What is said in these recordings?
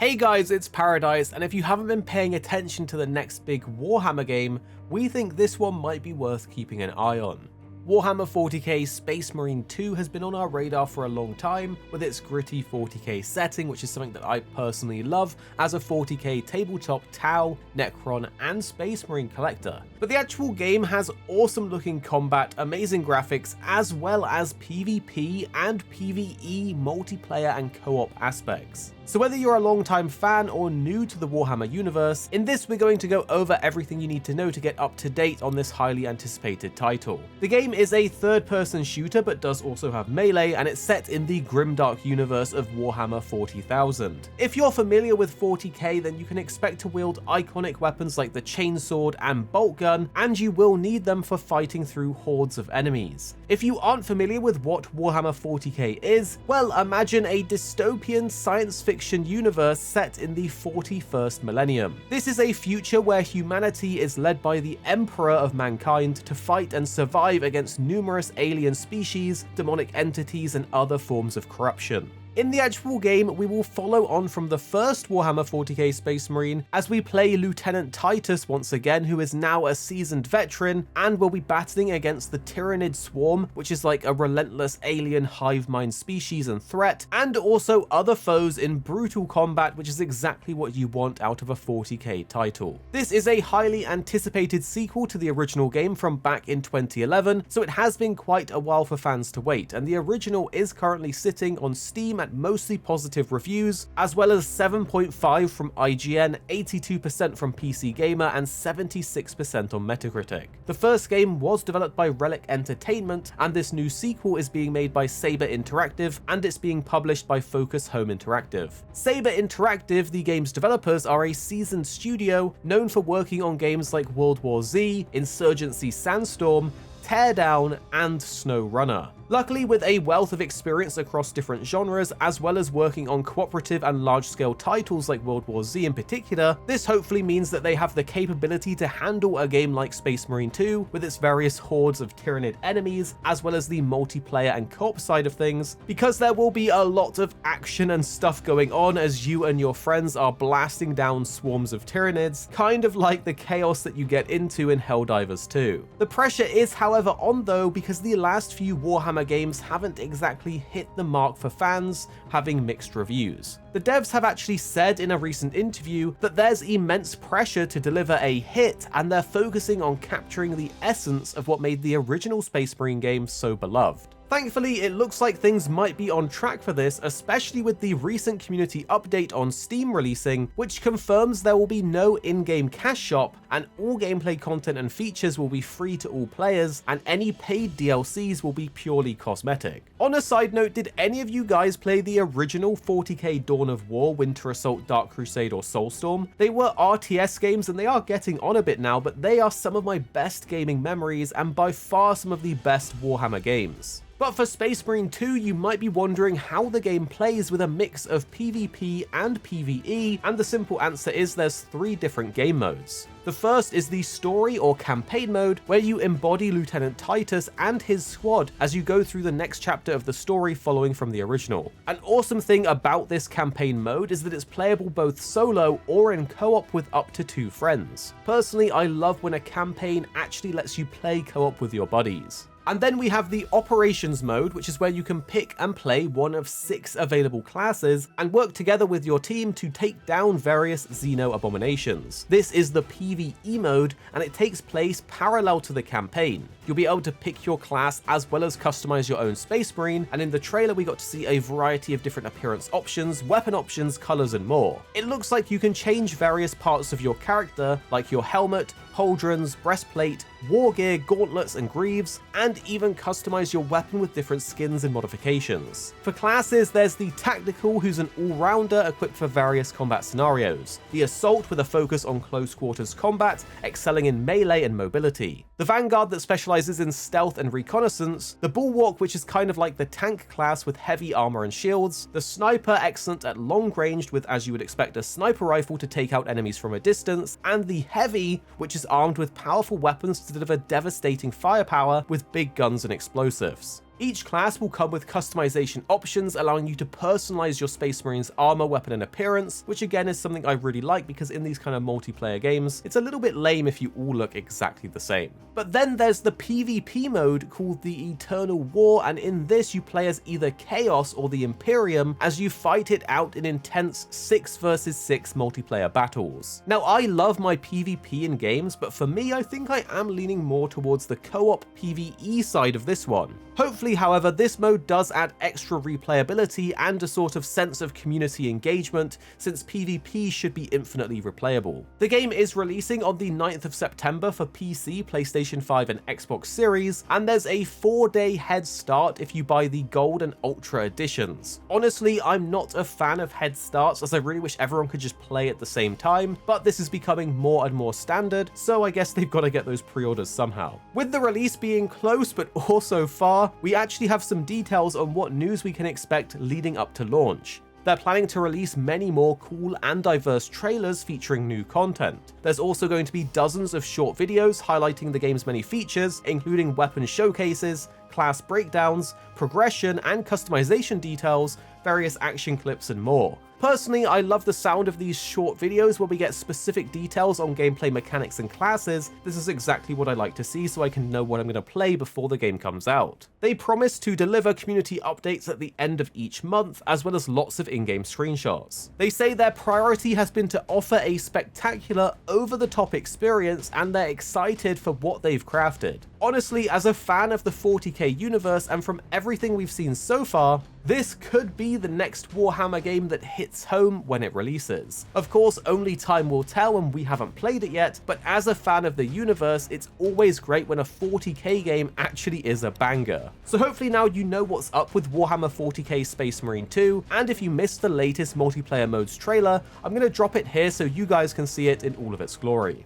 Hey guys, it's Paradise, and if you haven't been paying attention to the next big Warhammer game, we think this one might be worth keeping an eye on. Warhammer 40k Space Marine 2 has been on our radar for a long time, with its gritty 40k setting, which is something that I personally love as a 40k tabletop Tau, Necron, and Space Marine collector. But the actual game has awesome looking combat, amazing graphics, as well as PvP and PvE multiplayer and co-op aspects. So whether you're a long-time fan or new to the Warhammer universe, in this we're going to go over everything you need to know to get up to date on this highly anticipated title. The game is a third-person shooter but does also have melee, and it's set in the grimdark universe of Warhammer 40,000. If you're familiar with 40k, then you can expect to wield iconic weapons like the chainsword and bolt gun, and you will need them for fighting through hordes of enemies. If you aren't familiar with what Warhammer 40k is, well, imagine a dystopian science fiction universe set in the 41st millennium. This is a future where humanity is led by the Emperor of Mankind to fight and survive against numerous alien species, demonic entities, and other forms of corruption. In the actual game, we will follow on from the first Warhammer 40k Space Marine as we play Lieutenant Titus once again, who is now a seasoned veteran and will be battling against the Tyrannid Swarm, which is like a relentless alien hive mind species and threat, and also other foes in brutal combat, which is exactly what you want out of a 40k title. This is a highly anticipated sequel to the original game from back in 2011, so it has been quite a while for fans to wait, and the original is currently sitting on Steam at mostly positive reviews, as well as 7.5 from IGN, 82% from PC Gamer, and 76% on Metacritic. The first game was developed by Relic Entertainment, and this new sequel is being made by Saber Interactive, and it's being published by Focus Home Interactive. Saber Interactive, the game's developers, are a seasoned studio known for working on games like World War Z, Insurgency Sandstorm, Teardown, and SnowRunner. Luckily, with a wealth of experience across different genres, as well as working on cooperative and large-scale titles like World War Z in particular, this hopefully means that they have the capability to handle a game like Space Marine 2 with its various hordes of Tyrannid enemies, as well as the multiplayer and co-op side of things, because there will be a lot of action and stuff going on as you and your friends are blasting down swarms of Tyrannids, kind of like the chaos that you get into in Helldivers 2. The pressure is, however, on though, because the last few Warhammer games haven't exactly hit the mark for fans, having mixed reviews. The devs have actually said in a recent interview that there's immense pressure to deliver a hit, and they're focusing on capturing the essence of what made the original Space Marine game so beloved. Thankfully, it looks like things might be on track for this, especially with the recent community update on Steam releasing, which confirms there will be no in-game cash shop, and all gameplay content and features will be free to all players, and any paid DLCs will be purely cosmetic. On a side note, did any of you guys play the original 40k Dawn of War, Winter Assault, Dark Crusade, or Soulstorm? They were RTS games, and they are getting on a bit now, but they are some of my best gaming memories, and by far some of the best Warhammer games. But for Space Marine 2, you might be wondering how the game plays with a mix of PvP and PvE, and the simple answer is there's 3 different game modes. The first is the story or campaign mode, where you embody Lieutenant Titus and his squad as you go through the next chapter of the story following from the original. An awesome thing about this campaign mode is that it's playable both solo or in co-op with up to 2 friends. Personally, I love when a campaign actually lets you play co-op with your buddies. And then we have the Operations mode, which is where you can pick and play one of 6 available classes and work together with your team to take down various Xeno abominations. This is the PvE mode, and it takes place parallel to the campaign. You'll be able to pick your class as well as customize your own Space Marine, and in the trailer we got to see a variety of different appearance options, weapon options, colors, and more. It looks like you can change various parts of your character, like your helmet, pauldrons, breastplate, war gear, gauntlets, and greaves, and even customize your weapon with different skins and modifications. For classes, there's the Tactical, who's an all-rounder equipped for various combat scenarios, the Assault with a focus on close quarters combat, excelling in melee and mobility, the Vanguard that specializes in stealth and reconnaissance, the Bulwark, which is kind of like the tank class with heavy armor and shields, the Sniper, excellent at long range with, as you would expect, a sniper rifle to take out enemies from a distance, and the Heavy, which is armed with powerful weapons to deliver devastating firepower with big guns and explosives. Each class will come with customization options, allowing you to personalize your Space Marine's armor, weapon, and appearance, which again is something I really like because in these kind of multiplayer games, it's a little bit lame if you all look exactly the same. But then there's the PvP mode called the Eternal War, and in this you play as either Chaos or the Imperium as you fight it out in intense 6 versus 6 multiplayer battles. Now I love my PvP in games, but for me I think I am leaning more towards the co-op PvE side of this one. Hopefully, however, this mode does add extra replayability and a sort of sense of community engagement, since PvP should be infinitely replayable. The game is releasing on the 9th of September for PC, PlayStation 5 and Xbox Series, and there's a 4-day head start if you buy the Gold and Ultra editions. Honestly, I'm not a fan of head starts, as I really wish everyone could just play at the same time, but this is becoming more and more standard, so I guess they've got to get those pre-orders somehow. With the release being close but also far, we actually have some details on what news we can expect leading up to launch. They're planning to release many more cool and diverse trailers featuring new content. There's also going to be dozens of short videos highlighting the game's many features, including weapon showcases, class breakdowns, progression and customization details, various action clips, and more. Personally, I love the sound of these short videos where we get specific details on gameplay mechanics and classes. This is exactly what I like to see so I can know what I'm going to play before the game comes out. They promise to deliver community updates at the end of each month, as well as lots of in-game screenshots. They say their priority has been to offer a spectacular, over-the-top experience, and they're excited for what they've crafted. Honestly, as a fan of the 40k universe and from everything we've seen so far, this could be the next Warhammer game that hits home when it releases. Of course, only time will tell and we haven't played it yet, but as a fan of the universe, it's always great when a 40k game actually is a banger. So hopefully now you know what's up with Warhammer 40k Space Marine 2, and if you missed the latest multiplayer modes trailer, I'm going to drop it here so you guys can see it in all of its glory.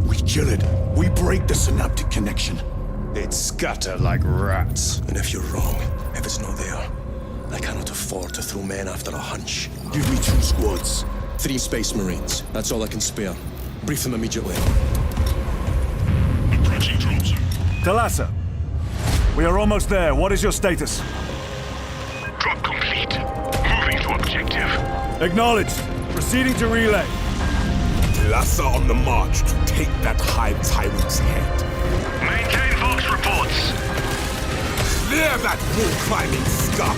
We kill it. We break the synaptic connection. They'd scatter like rats. And if you're wrong, if it's not there, I cannot afford to throw men after a hunch. Give me 2 squads. 3 Space Marines. That's all I can spare. Brief them immediately. Approaching drone zone. Talassa, we are almost there. What is your status? Drop complete. Moving to objective. Acknowledged. Proceeding to relay. Lassa on the march to take that Hive Tyrant's head. Maintain Vox reports. Clear that wall-climbing scum!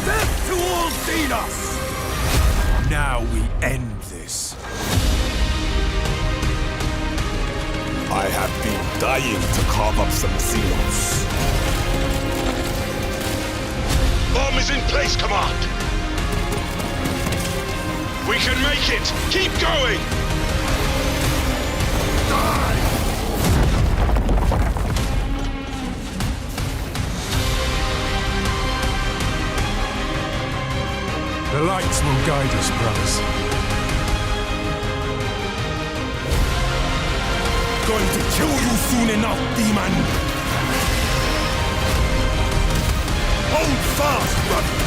Death to all Xenos! Now we end this. I have been dying to carve up some Xenos. Bomb is in place, Command. We can make it! Keep going! Die! The lights will guide us, brothers. Going to kill you soon enough, demon! Hold fast, brother!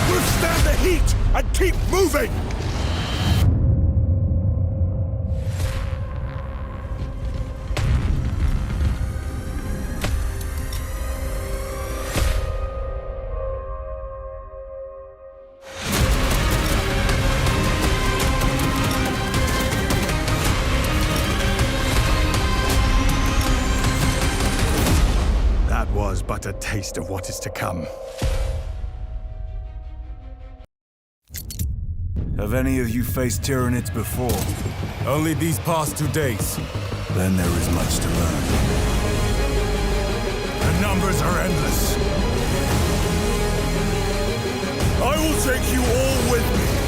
Withstand the heat and keep moving! That was but a taste of what is to come. Have any of you faced Tyranids before? Only these past 2 days. Then there is much to learn. The numbers are endless. I will take you all with me.